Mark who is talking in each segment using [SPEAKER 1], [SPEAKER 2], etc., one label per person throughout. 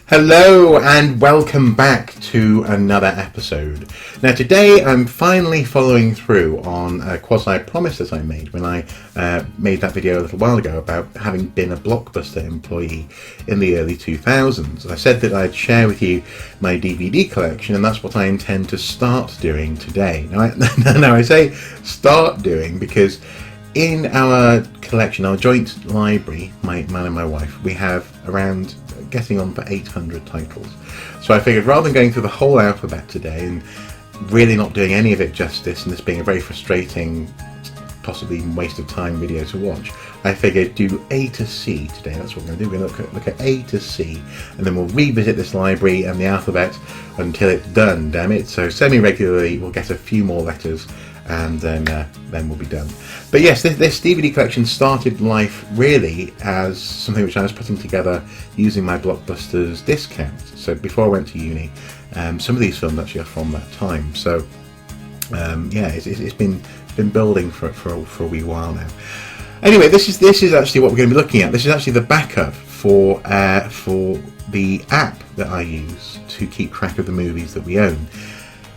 [SPEAKER 1] Hello and welcome back to another episode. Now today I'm finally following through on a quasi-promise that I made when I made that video a little while ago about having been a Blockbuster employee in the early 2000s. I said that I'd share with you my DVD collection, and that's what I intend to start doing today. Now I say start doing because in our collection, our joint library, man and my wife, we have around getting on for 800 titles. So I figured rather than going through the whole alphabet today and really not doing any of it justice and this being a very frustrating, possibly waste of time video to watch, I figured do A to C today. That's what we're going to do. We're going to look at A to C, and then we'll revisit this library and the alphabet until it's done, damn it. So semi-regularly we'll get a few more letters and then we'll be done. But yes, this DVD collection started life really as something which I was putting together using my Blockbusters discount. So before I went to uni, some of these films actually are from that time. So yeah, it's been building for a wee while now. Anyway, this is actually what we're going to be looking at. This is actually the backup for the app that I use to keep track of the movies that we own.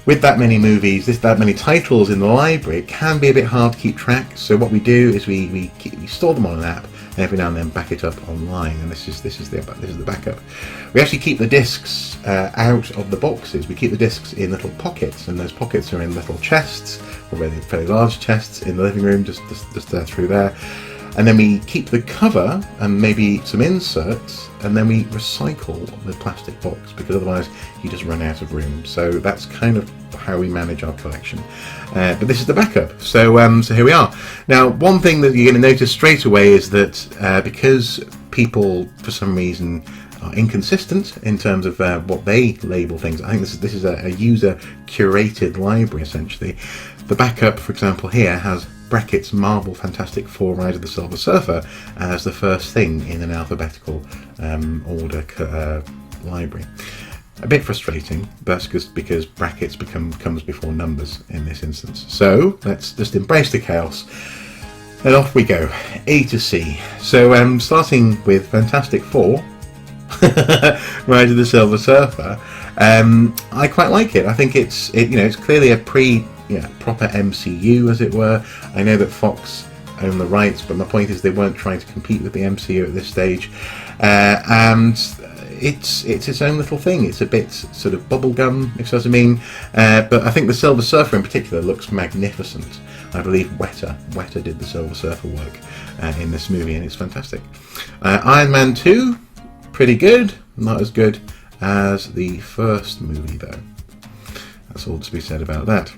[SPEAKER 1] With that many movies, that many titles in the library, it can be a bit hard to keep track. So what we do is we store them on an app, and every now and then back it up online. And this is the backup. We actually keep the discs out of the boxes. We keep the discs in little pockets, and those pockets are in little chests, or fairly large chests in the living room, just through there. And then we keep the cover and maybe some inserts, and then we recycle the plastic box because otherwise you just run out of room. So that's kind of how we manage our collection. But this is the backup. So here we are. Now, one thing that you're going to notice straight away is that because people, for some reason, are inconsistent in terms of what they label things. I think this is a user-curated library, essentially. The backup, for example, here has Brackett's Marvel Fantastic Four Rise of the Silver Surfer as the first thing in an alphabetical order library. A bit frustrating, but that's because brackets comes before numbers in this instance. So let's just embrace the chaos, and off we go. A to C. So starting with Fantastic Four, Rise of the Silver Surfer. I quite like it. I think it's clearly a proper MCU, as it were. I know that Fox own the rights, but my point is they weren't trying to compete with the MCU at this stage, and it's its own little thing. It's a bit sort of bubblegum, if you know what I mean. But I think the Silver Surfer in particular looks magnificent. I believe Weta did the Silver Surfer work in this movie, and it's fantastic. Iron Man 2, pretty good. Not as good as the first movie, though. That's all to be said about that.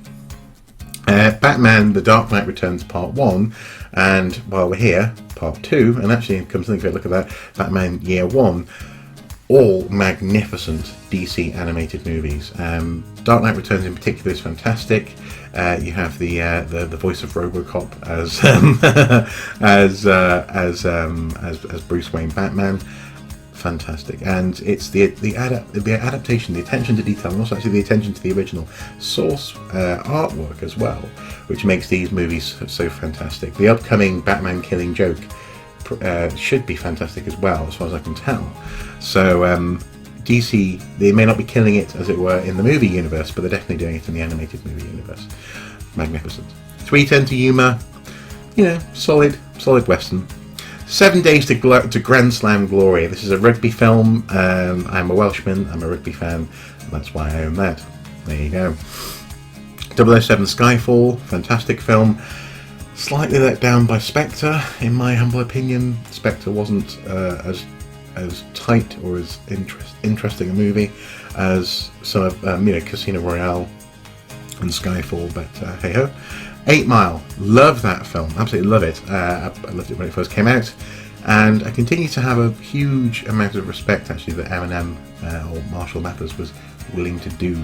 [SPEAKER 1] Batman: The Dark Knight Returns Part 1, and while we're here, Part 2, and actually, come to think of it, look at that, Batman Year 1, all magnificent DC animated movies. Dark Knight Returns in particular is fantastic. You have the voice of RoboCop as Bruce Wayne Batman. Fantastic, and it's the adaptation, the attention to detail, and also actually the attention to the original source artwork as well, which makes these movies so fantastic. The upcoming Batman Killing Joke should be fantastic as well, as far as I can tell. So DC, they may not be killing it, as it were, in the movie universe, but they're definitely doing it in the animated movie universe. Magnificent. 3:10 to Yuma, solid western. 7 Days to Grand Slam Glory. This is a rugby film. I'm a Welshman, I'm a rugby fan, and that's why I own that. There you go. 007 Skyfall, fantastic film. Slightly let down by Spectre, in my humble opinion. Spectre wasn't as tight or as interesting a movie as some of Casino Royale and Skyfall, but hey ho. 8 Mile, love that film, absolutely love it. I loved it when it first came out, and I continue to have a huge amount of respect actually that Eminem or Marshall Mathers was willing to do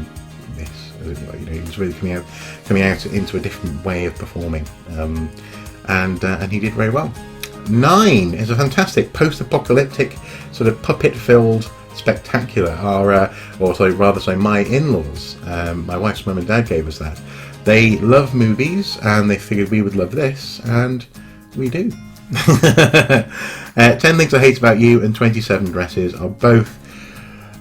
[SPEAKER 1] this. He was really coming out into a different way of performing, and he did very well. 9 is a fantastic post-apocalyptic sort of puppet-filled spectacular. My in-laws, my wife's mum and dad gave us that. They love movies, and they figured we would love this, and we do. 10 Things I Hate About You and 27 Dresses are both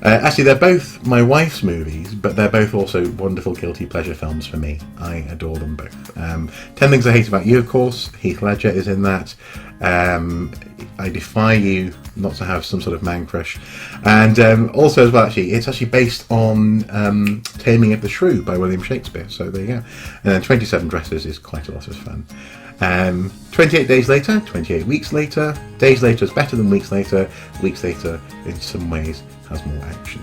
[SPEAKER 1] Actually, they're both my wife's movies, but they're both also wonderful guilty pleasure films for me. I adore them both. 10 Things I Hate About You, of course. Heath Ledger is in that. I defy you not to have some sort of man crush. And also as well, actually, it's actually based on Taming of the Shrew by William Shakespeare. So there you go. And then 27 Dresses is quite a lot of fun. 28 Days Later, 28 Weeks Later. Days Later is better than Weeks Later. Weeks Later, in some ways, has more action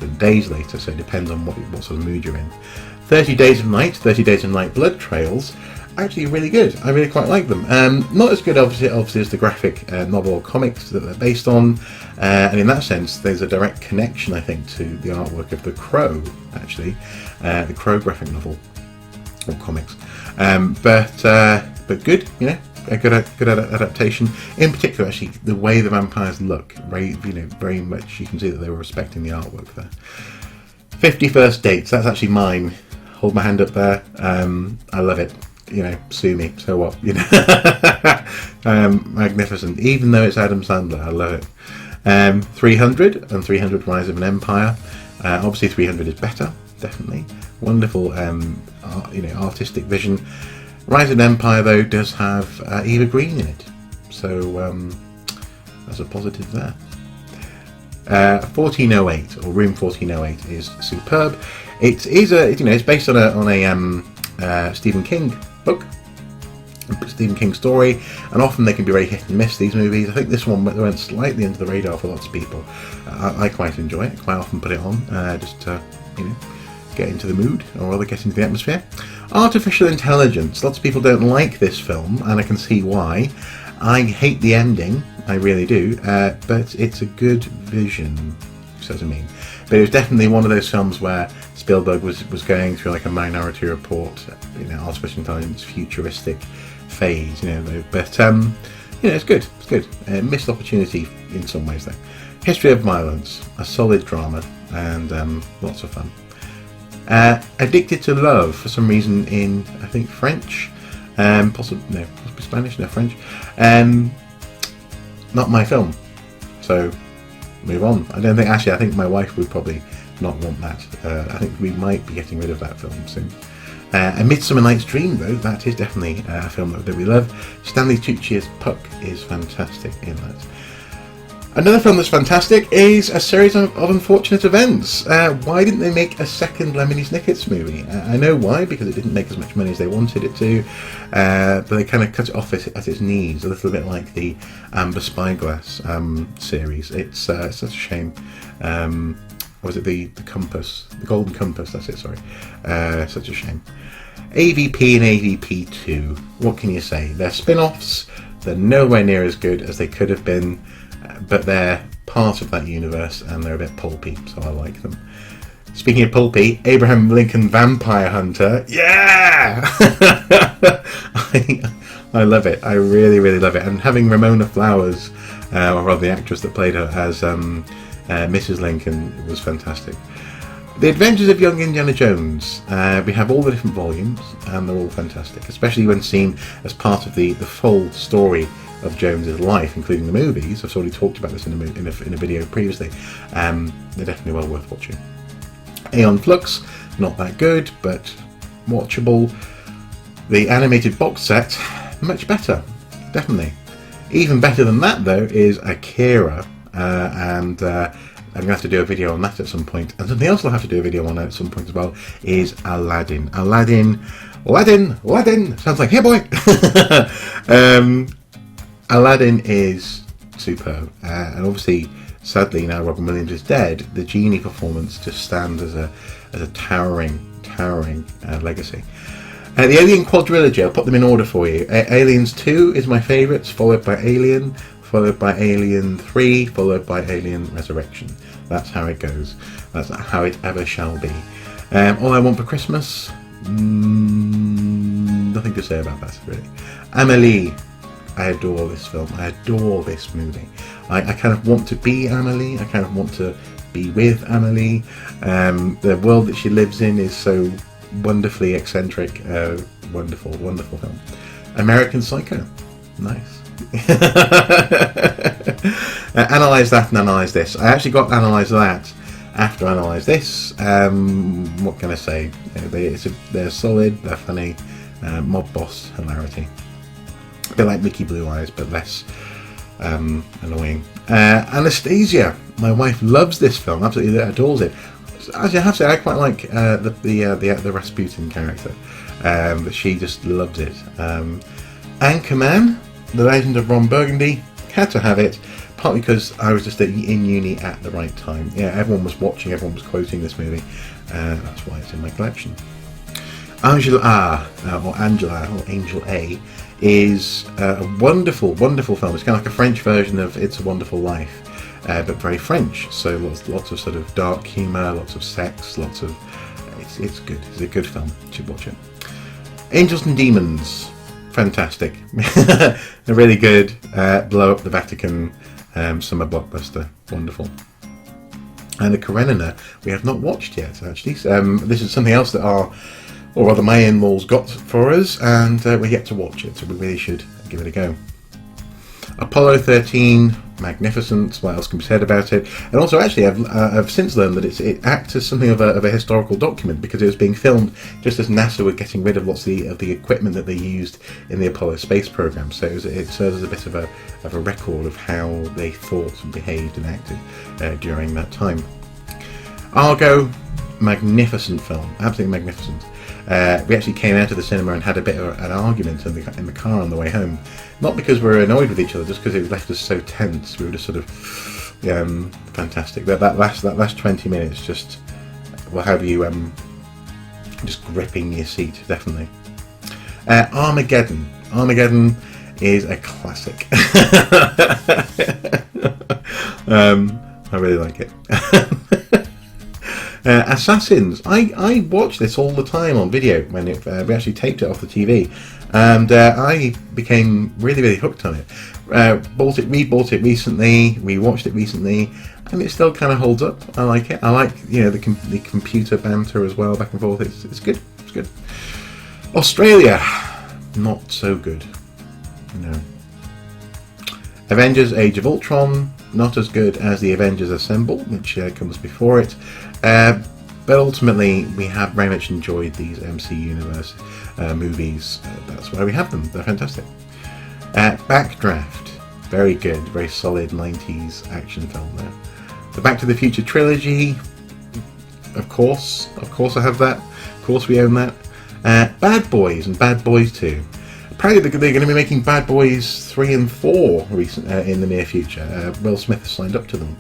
[SPEAKER 1] than Days Later, so it depends on what sort of mood you're in. 30 Days of Night, 30 Days of Night Blood Trails, actually really good. I really quite like them. Not as good, obviously, as the graphic novel or comics that they're based on, and in that sense, there's a direct connection, I think, to the artwork of The Crow, actually, the Crow graphic novel or comics. But good, you know. A good adaptation. In particular, actually, the way the vampires look, very much you can see that they were respecting the artwork there. 50 First Dates, that's actually mine. Hold my hand up there. I love it. You know, sue me. So what? You know, magnificent. Even though it's Adam Sandler, I love it. 300 and 300 Rise of an Empire. Obviously, 300 is better, definitely. Wonderful, artistic vision. Rise of an Empire, though, does have Eva Green in it, so that's a positive there. 1408 or Room 1408 is superb. It is it's based on a Stephen King book, Stephen King story, and often they can be very hit and miss, these movies. I think this one went slightly under the radar for lots of people. I quite enjoy it. I quite often put it on just to get into the mood, or rather get into the atmosphere. Artificial Intelligence. Lots of people don't like this film, and I can see why. I hate the ending, I really do, but it's a good vision, so what I mean. But it was definitely one of those films where Spielberg was going through like a Minority Report, artificial intelligence futuristic phase, But it's good. It's good. Missed opportunity in some ways though. History of Violence, a solid drama, and lots of fun. Addicted to Love, for some reason in, I think, French, possibly Spanish, no, French. Not my film, so move on. I think my wife would probably not want that. I think we might be getting rid of that film soon. A Midsummer Night's Dream, though, that is definitely a film that we love. Stanley Tucci's Puck is fantastic in that. Another film that's fantastic is A Series of Unfortunate Events. Why didn't they make a second Lemony Snicket's movie? I know why, because it didn't make as much money as they wanted it to, but they kind of cut it off at its knees, a little bit like the Amber Spyglass series. It's such a shame. Was it the Compass? The Golden Compass, that's it, sorry. Such a shame. AVP and AVP 2, what can you say? They're spin-offs, they're nowhere near as good as they could have been, but they're part of that universe and they're a bit pulpy, so I like them. Speaking of pulpy, Abraham Lincoln Vampire Hunter, yeah! I love it, I really, really love it. And having Ramona Flowers, or rather the actress that played her as Mrs. Lincoln, was fantastic. The Adventures of Young Indiana Jones. We have all the different volumes and they're all fantastic, especially when seen as part of the full story of Jones's life, including the movies. I've already talked about this in a video previously. They're definitely well worth watching. Aeon Flux, not that good, but watchable. The animated box set, much better, definitely. Even better than that, though, is Akira, and I'm going to have to do a video on that at some point. And something else I'll have to do a video on at some point as well is Aladdin. Aladdin! Sounds like, hey boy! Aladdin is superb. And obviously, sadly, now Robin Williams is dead, the genie performance just stands as a towering legacy. The Alien quadrilogy, I'll put them in order for you. Aliens 2 is my favourite, followed by Alien, followed by Alien 3, followed by Alien Resurrection. That's how it goes. That's how it ever shall be. All I Want for Christmas, nothing to say about that, really. Amélie, I adore this film. I adore this movie. I kind of want to be Amélie. I kind of want to be with Amélie. The world that she lives in is so wonderfully eccentric. Wonderful film. American Psycho, nice. Analyse that and analyse this. I actually got Analyse That After analyse this, what can I say? They're solid, they're funny, mob boss hilarity. A bit like Mickey Blue Eyes, but less annoying. Anastasia, my wife, loves this film, absolutely adores it. Actually, I have to say, I quite like the Rasputin character, but she just loves it. Anchorman, The Legend of Ron Burgundy, had to have it, partly because I was just in uni at the right time. Yeah, everyone was watching, everyone was quoting this movie, that's why it's in my collection. Angela A, is a wonderful, wonderful film. It's kind of like a French version of It's a Wonderful Life, but very French. So lots of sort of dark humour, lots of sex, lots of. It's good. It's a good film. You should watch it. Angels and Demons, fantastic. They're really good. Blow up the Vatican, summer blockbuster, wonderful. And The Karenina we have not watched yet. Actually, this is something else that my in-laws got for us, and we're yet to watch it, so we really should give it a go. Apollo 13, magnificent. What else can be said about it? And also, actually, I've since learned that it acts as something of a historical document, because it was being filmed just as NASA were getting rid of lots of the equipment that they used in the Apollo space program. So it serves as a bit of a record of how they thought and behaved and acted during that time. Argo, magnificent film, absolutely magnificent. We actually came out of the cinema and had a bit of an argument in the car on the way home. Not because we were annoyed with each other, just because it left us so tense. We were just sort of fantastic. That last 20 minutes just will have you just gripping your seat, definitely. Armageddon. Armageddon is a classic. I really like it. Assassins. I watch this all the time on video when we actually taped it off the TV, and I became really, really hooked on it. Rebought it recently, rewatched it recently, and it still kind of holds up. I like it. I like the computer banter as well, back and forth. It's good. It's good. Australia, not so good. No. Avengers: Age of Ultron, not as good as the Avengers Assemble, which comes before it. But ultimately, we have very much enjoyed these MC Universe movies. That's why we have them. They're fantastic. Backdraft, very good, very solid 90s action film there. The Back to the Future trilogy, of course I have that. Of course we own that. Bad Boys and Bad Boys 2. Apparently they're going to be making Bad Boys 3 and 4 in the near future. Will Smith has signed up to them.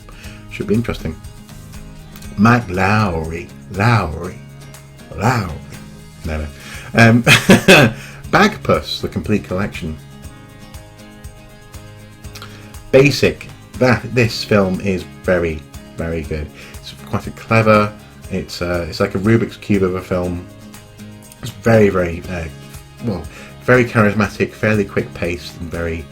[SPEAKER 1] Should be interesting. Matt Lowry. No. Bagpuss, the complete collection. Basic. This film is very, very good. It's quite clever. It's like a Rubik's Cube of a film. It's very, very very charismatic, fairly quick paced, and very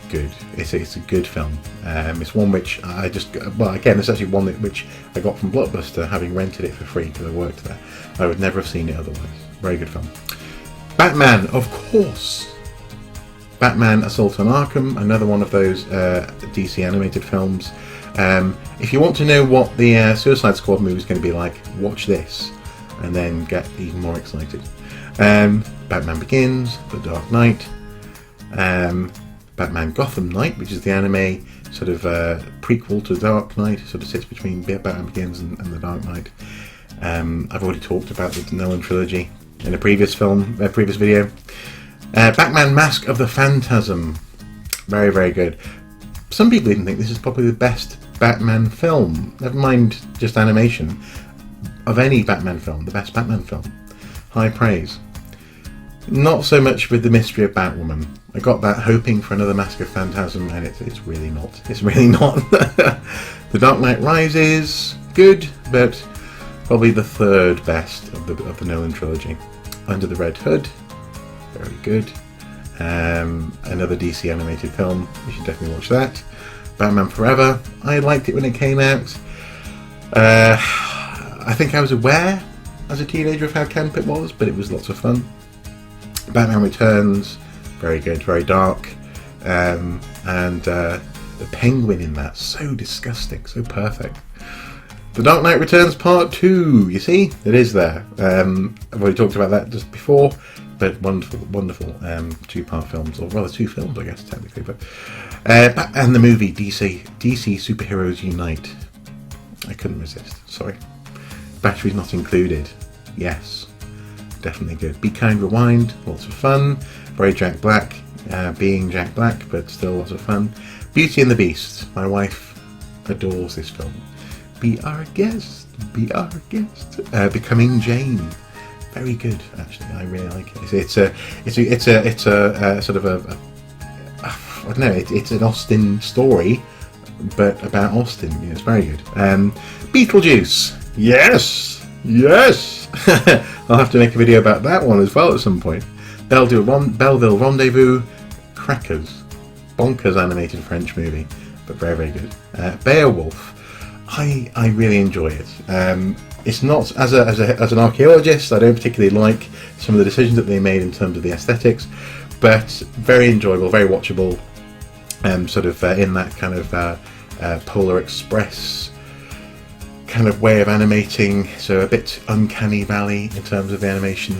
[SPEAKER 1] good. It's a good film. It's one which it's actually one which I got from Blockbuster, having rented it for free because I worked there. I would never have seen it otherwise. Very good film. Batman, of course. Batman: Assault on Arkham, another one of those DC animated films. If you want to know what the Suicide Squad movie is going to be like, watch this, and then get even more excited. Batman Begins, The Dark Knight. Batman Gotham Knight, which is the anime sort of prequel to Dark Knight, sort of sits between Batman Begins and The Dark Knight. I've already talked about the Nolan trilogy in a previous video. Batman Mask of the Phantasm, very, very good. Some people even think this is probably the best Batman film, never mind just animation, of any Batman film, the best Batman film. High praise. Not so much with the Mystery of Batwoman. I got that hoping for another Mask of Phantasm, and it's really not. It's really not. The Dark Knight Rises, good, but probably the third best of the Nolan trilogy. Under the Red Hood, very good. Another DC animated film. You should definitely watch that. Batman Forever. I liked it when it came out. I think I was aware as a teenager of how camp it was, but it was lots of fun. Batman Returns, very good, very dark, and the Penguin in that, so disgusting, so perfect. The Dark Knight Returns Part 2. You see, it is there. I've already talked about that just before, but wonderful, wonderful two-part films, or rather two films, I guess, technically. But and the movie DC Superheroes Unite. I couldn't resist. Sorry. Batteries not included. Yes, definitely good. Be Kind Rewind. Lots of fun. Very Jack Black. Being Jack Black, but still lots of fun. Beauty and the Beast. My wife adores this film. Be Our Guest. Be Our Guest. Becoming Jane. Very good, actually. I really like it. It's a sort of a I don't know. It's an Austen story, but about Austin. Yeah, it's very good. Beetlejuice. Yes. I'll have to make a video about that one as well at some point. Belleville Rendezvous. Crackers. Bonkers animated French movie, but very, very good. Beowulf. I really enjoy it. It's not, as an archaeologist, I don't particularly like some of the decisions that they made in terms of the aesthetics, but very enjoyable, very watchable, sort of in that kind of Polar Express kind of way of animating, so a bit uncanny valley in terms of the animation.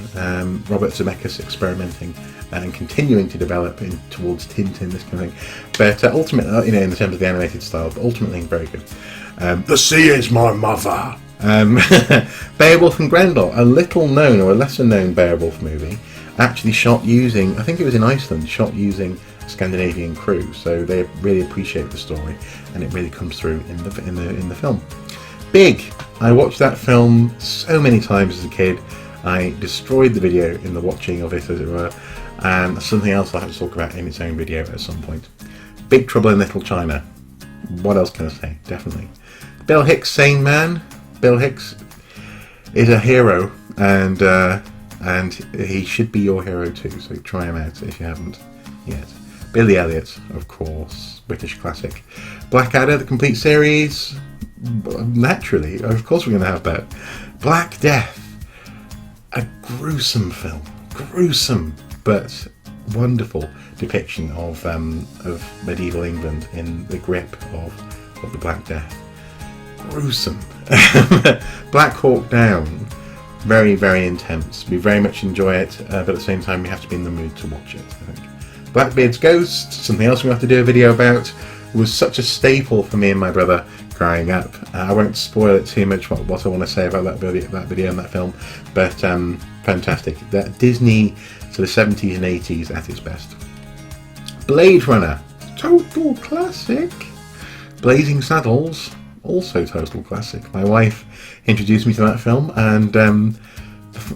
[SPEAKER 1] Robert Zemeckis experimenting and continuing to develop towards Tintin, this kind of thing, but ultimately, in terms of the animated style, but ultimately very good. The Sea is My Mother. Beowulf and Grendel, a little known or a lesser known Beowulf movie, actually shot using, I think it was in Iceland, shot using a Scandinavian crew, so they really appreciate the story, and it really comes through in the film. Big. I watched that film so many times as a kid. I destroyed the video in the watching of it, as it were, and that's something else I'll have to talk about in its own video at some point. Big Trouble in Little China. What else can I say? Definitely. Bill Hicks, Sane Man. Bill Hicks is a hero, and he should be your hero too, so try him out if you haven't yet. Billy Elliot, of course, British classic. Blackadder, the complete series. Naturally, of course we're going to have that. Black Death, a gruesome film, gruesome but wonderful depiction of medieval England in the grip of the Black Death. Gruesome. Black Hawk Down, very, very intense. We very much enjoy it, but at the same time we have to be in the mood to watch it, I think. Blackbeard's Ghost, something else we have to do a video about, was such a staple for me and my brother growing up. I won't spoil it too much what I want to say about that video and that film, but fantastic. That Disney sort of 70s and 80s at its best. Blade Runner, total classic. Blazing Saddles, also total classic. My wife introduced me to that film, and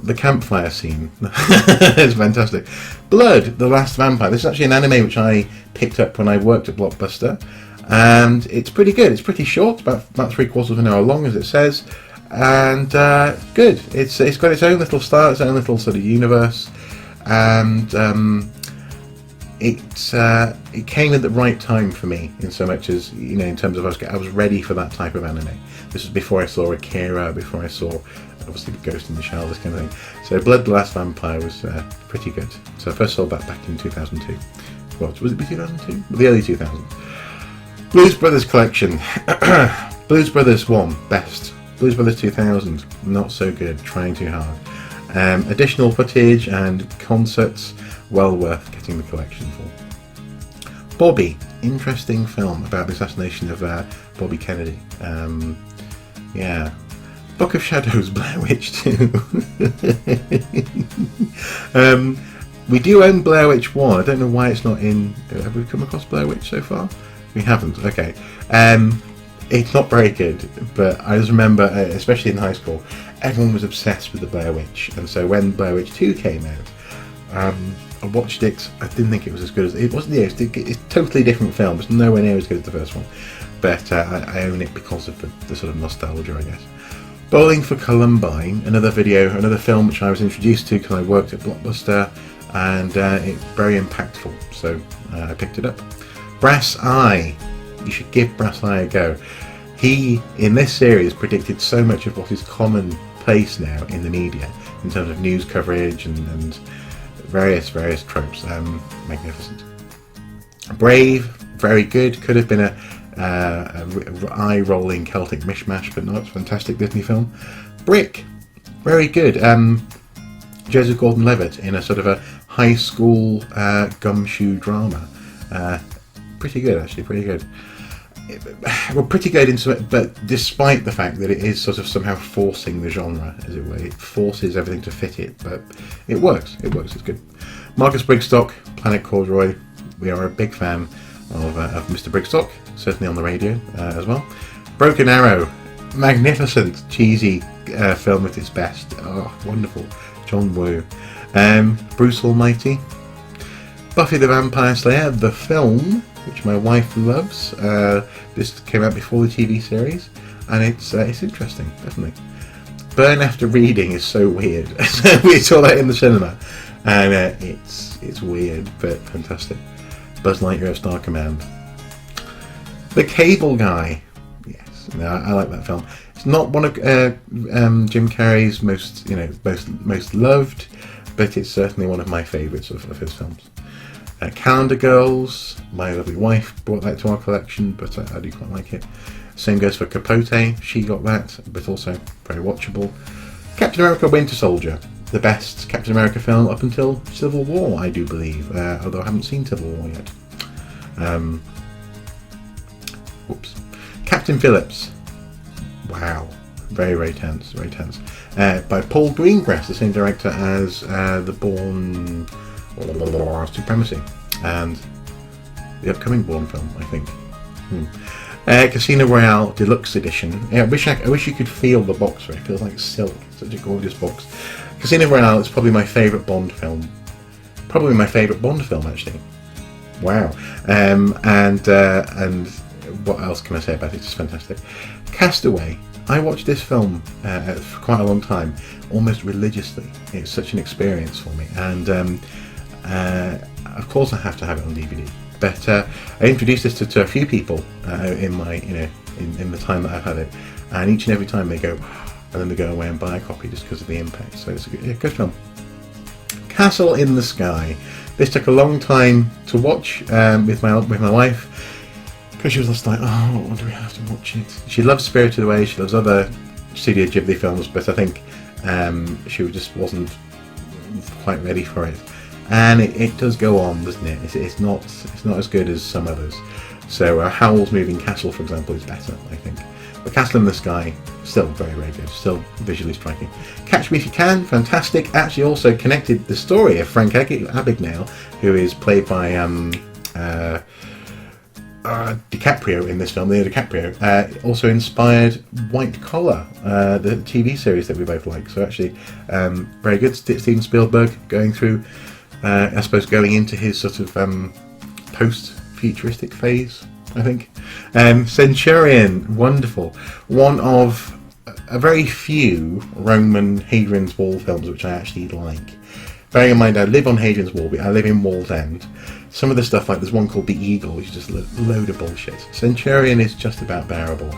[SPEAKER 1] the campfire scene is fantastic. Blood, The Last Vampire. This is actually an anime which I picked up when I worked at Blockbuster, and it's pretty good. It's pretty short, about 3/4 of an hour long, as it says, and good. It's got its own little style, its own little sort of universe, and it came at the right time for me, in so much as, in terms of I was ready for that type of anime. This was before I saw Akira, before I saw obviously Ghost in the Shell, this kind of thing. So Blood, The Last Vampire was pretty good. So I first saw that back in 2002. Well, was it 2002? The early 2000s. Blues Brothers Collection. Blues Brothers 1, best. Blues Brothers 2000, not so good, trying too hard. Additional footage and concerts, well worth getting the collection for. Bobby, interesting film about the assassination of Bobby Kennedy. Yeah. Book of Shadows, Blair Witch 2. We do own Blair Witch 1. I don't know why it's not in. Have we come across Blair Witch so far? We haven't. Okay. It's not very good, but I just remember, especially in high school, everyone was obsessed with the Blair Witch, and so when Blair Witch 2 came out, I watched it. I didn't think it was as good as it wasn't. It's a totally different film. It's nowhere near as good as the first one, but I own it because of the sort of nostalgia, I guess. Bowling for Columbine, another film which I was introduced to because I worked at Blockbuster, and it's very impactful, so I picked it up. Brass Eye, you should give Brass Eye a go. He, in this series, predicted so much of what is commonplace now in the media in terms of news coverage and various tropes. Magnificent. Brave, very good. Could have been eye-rolling Celtic mishmash, but no, it's a fantastic Disney film. Brick, very good. Joseph Gordon-Levitt in a sort of a high school gumshoe drama. Pretty good, actually, pretty good. Well, pretty good into it, but despite the fact that it is sort of somehow forcing the genre, as it were, it forces everything to fit it, but it works, it's good. Marcus Brigstock, Planet Corduroy, we are a big fan of Mr. Brigstock, certainly on the radio as well. Broken Arrow, magnificent, cheesy film at its best, oh, wonderful, John Woo. Bruce Almighty, Buffy the Vampire Slayer, the film, which my wife loves. This came out before the TV series, and it's interesting, definitely. Burn After Reading is so weird. We saw that in the cinema, and it's weird but fantastic. Buzz Lightyear: Star Command. The Cable Guy. Yes, no, I like that film. It's not one of Jim Carrey's most loved, but it's certainly one of my favourites of his films. Calendar Girls, my lovely wife brought that to our collection, but I do quite like it. Same goes for Capote, she got that, but also very watchable. Captain America: Winter Soldier, the best Captain America film up until Civil War, I do believe, although I haven't seen Civil War yet. Whoops. Captain Phillips, wow, very, very tense, very tense. By Paul Greengrass, the same director as The Bourne Supremacy and the upcoming Bourne film, I think. Casino Royale Deluxe Edition. Yeah, I wish you could feel the box for it. It feels like silk. Such a gorgeous box. Casino Royale is probably my favourite Bond film. Probably my favourite Bond film, actually. Wow. And what else can I say about it? It's just fantastic. Castaway. I watched this film for quite a long time, almost religiously. It's such an experience for me, and of course I have to have it on DVD. But I introduced this to a few people in my, in the time that I've had it, and each and every time they go, and then they go away and buy a copy just because of the impact. So it's a good film. Castle in the Sky. This took a long time to watch with my wife, because she was just like, oh, do we have to watch it? She loves Spirited Away, she loves other Studio Ghibli films, but I think she just wasn't quite ready for it. And it does go on, doesn't it? It's not as good as some others. So Howl's Moving Castle, for example, is better, I think. But Castle in the Sky, still very, very good, still visually striking. Catch Me If You Can, fantastic. Actually also connected the story of Frank Abagnale, who is played by DiCaprio in this film, Leo DiCaprio, also inspired White Collar, the TV series that we both like. So actually, very good. Steven Spielberg going through, I suppose, going into his sort of post-futuristic phase, I think. Centurion, wonderful. One of a very few Roman Hadrian's Wall films which I actually like. Bearing in mind I live on Hadrian's Wall, I live in Wall's End. Some of the stuff, like there's one called The Eagle, which is just a load of bullshit. Centurion is just about bearable.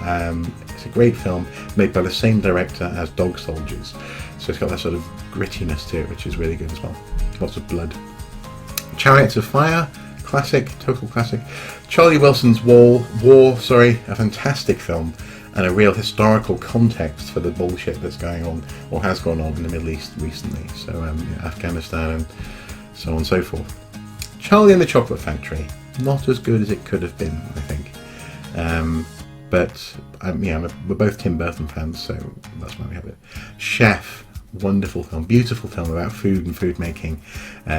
[SPEAKER 1] It's a great film made by the same director as Dog Soldiers. So it's got that sort of grittiness to it, which is really good as well. Lots of blood. Chariots of Fire, classic, total classic. Charlie Wilson's War, a fantastic film, and a real historical context for the bullshit that's going on, or has gone on in the Middle East recently. So Afghanistan and so on and so forth. Charlie and the Chocolate Factory, not as good as it could have been, I think. But we're both Tim Burton fans, so that's why we have it. Chef, wonderful film, beautiful film about food and food making.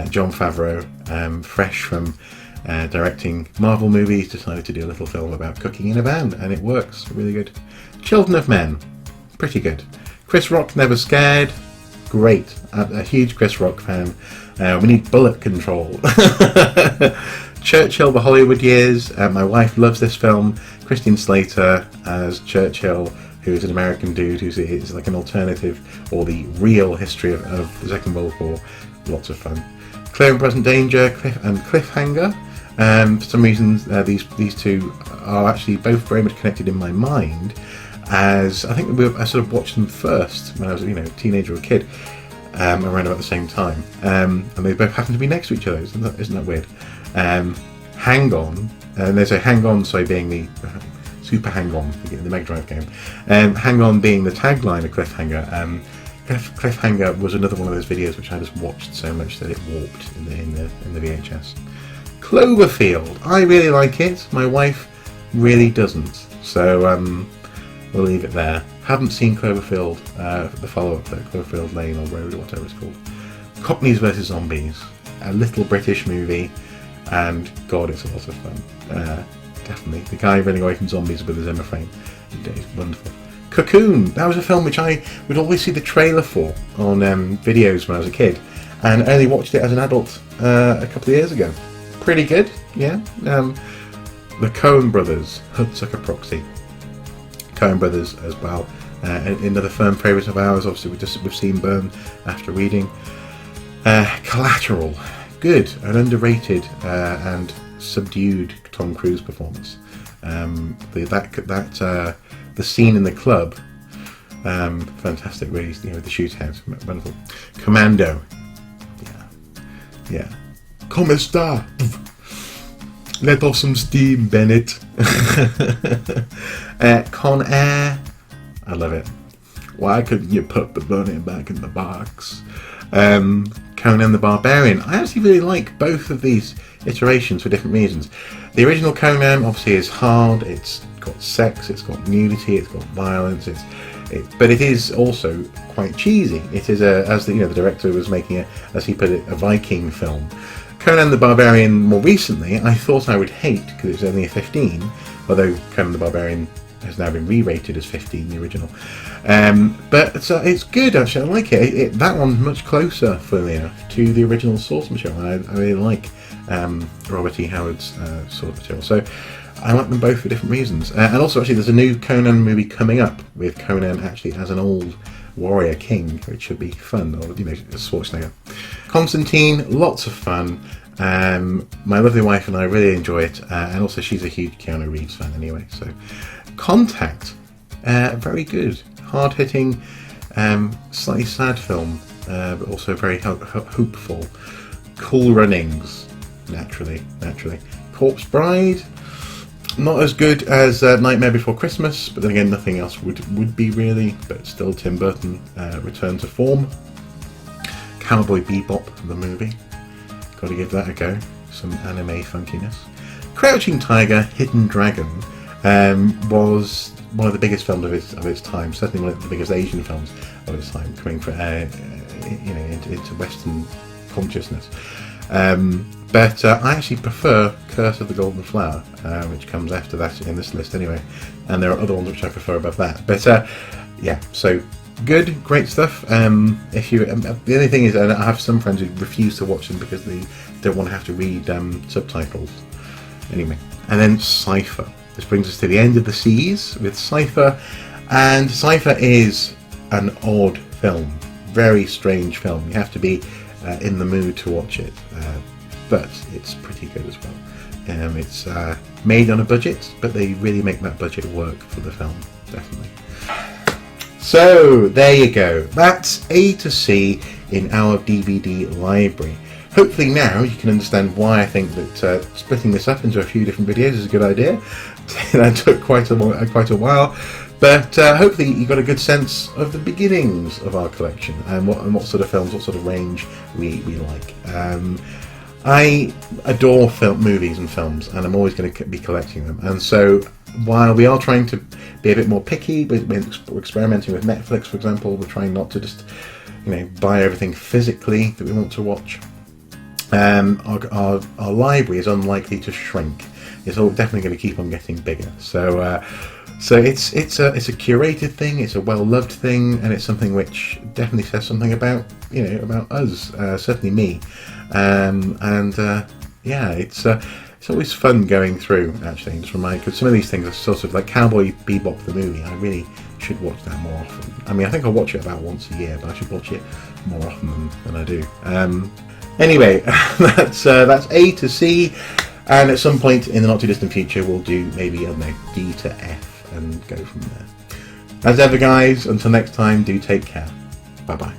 [SPEAKER 1] Jon Favreau, fresh from directing Marvel movies, decided to do a little film about cooking in a van, and it works really good. Children of Men, pretty good. Chris Rock, Never Scared, great. A huge Chris Rock fan. We need bullet control. Churchill, The Hollywood Years. My wife loves this film. Christian Slater as Churchill, who is an American dude who's like an alternative or the real history of the Second World War. Lots of fun. Clear and Present Danger and Cliffhanger. For some reason, these two are actually both very much connected in my mind, as I think I sort of watched them first when I was a teenager or a kid, around about the same time, and they both happen to be next to each other. Isn't that weird? Hang On, And there's a Hang On, sorry, being the Super Hang On, the Mega Drive game. Hang On being the tagline of Cliffhanger. Cliffhanger was another one of those videos which I just watched so much that it warped in the VHS. Cloverfield, I really like it. My wife really doesn't. So we'll leave it there. Haven't seen Cloverfield, the follow-up, Cloverfield Lane or Road or whatever it's called. Cockneys vs Zombies, a little British movie, and God, it's a lot of fun. Definitely. The guy running away from zombies with his Zimmer frame. It's wonderful. Cocoon, that was a film which I would always see the trailer for on videos when I was a kid, and I only watched it as an adult a couple of years ago. Pretty good, yeah. The Coen Brothers, Hudsucker Proxy. Coen Brothers as well. Another firm favourite of ours, obviously we've seen Burn after reading. Collateral, good, an underrated and subdued Tom Cruise performance. The scene in the club, fantastic. Really, the shootout, wonderful. Commando, yeah. Come está? Let off some steam, Bennett. Con Air, I love it. Why couldn't you put the bunny back in the box? Conan the Barbarian. I actually really like both of these iterations for different reasons. The original Conan obviously is hard. It's got sex. It's got nudity. It's got violence. But it is also quite cheesy. It is as the director was making as he put it, a Viking film. Conan the Barbarian more recently, I thought I would hate because it was only a 15, although Conan the Barbarian has now been re-rated as 15, the original. But it's good, actually. I like it. That one's much closer, funnily enough, to the original source material, and I really like Robert E. Howard's source material. So I like them both for different reasons. And also, actually, there's a new Conan movie coming up with Conan actually as an old warrior king, which should be fun, or Schwarzenegger. Constantine, lots of fun. My lovely wife and I really enjoy it, and also she's a huge Keanu Reeves fan anyway. So, Contact, very good, hard-hitting, slightly sad film, but also very hopeful. Cool Runnings, naturally. Corpse Bride, not as good as Nightmare Before Christmas, but then again, nothing else would be really, but still Tim Burton return to form. Cowboy Bebop, the movie, got to give that a go, some anime funkiness. Crouching Tiger, Hidden Dragon was one of the biggest films of its time, certainly one of the biggest Asian films of its time, coming from into Western consciousness. But I actually prefer Curse of the Golden Flower, which comes after that in this list anyway, and there are other ones which I prefer above that. But yeah, so good, great stuff. The only thing is, I have some friends who refuse to watch them because they don't want to have to read subtitles. Anyway, and then Cypher. This brings us to the end of the seas with Cypher, and Cypher is an odd film, very strange film. You have to be in the mood to watch it, but it's pretty good as well. It's made on a budget, but they really make that budget work for the film, definitely. So there you go. That's A to C in our DVD library. Hopefully now you can understand why I think that splitting this up into a few different videos is a good idea. That took quite a while, but hopefully you got a good sense of the beginnings of our collection and what sort of films, what sort of range we like. I adore movies and films, and I'm always going to be collecting them. And so, while we are trying to be a bit more picky, we're experimenting with Netflix, for example. We're trying not to just, buy everything physically that we want to watch. Our library is unlikely to shrink. It's all definitely going to keep on getting bigger. So it's a curated thing. It's a well-loved thing, and it's something which definitely says something about about us. Certainly me. Yeah, it's always fun going through, actually, just remind, because some of these things are sort of like Cowboy Bebop the movie. I really should watch that more often. I mean, I think I watch it about once a year, but I should watch it more often than I do. Anyway, that's A to C, and at some point in the not too distant future we'll do maybe, I don't know, D to F and go from there. As ever, guys, until next time, do take care. Bye bye.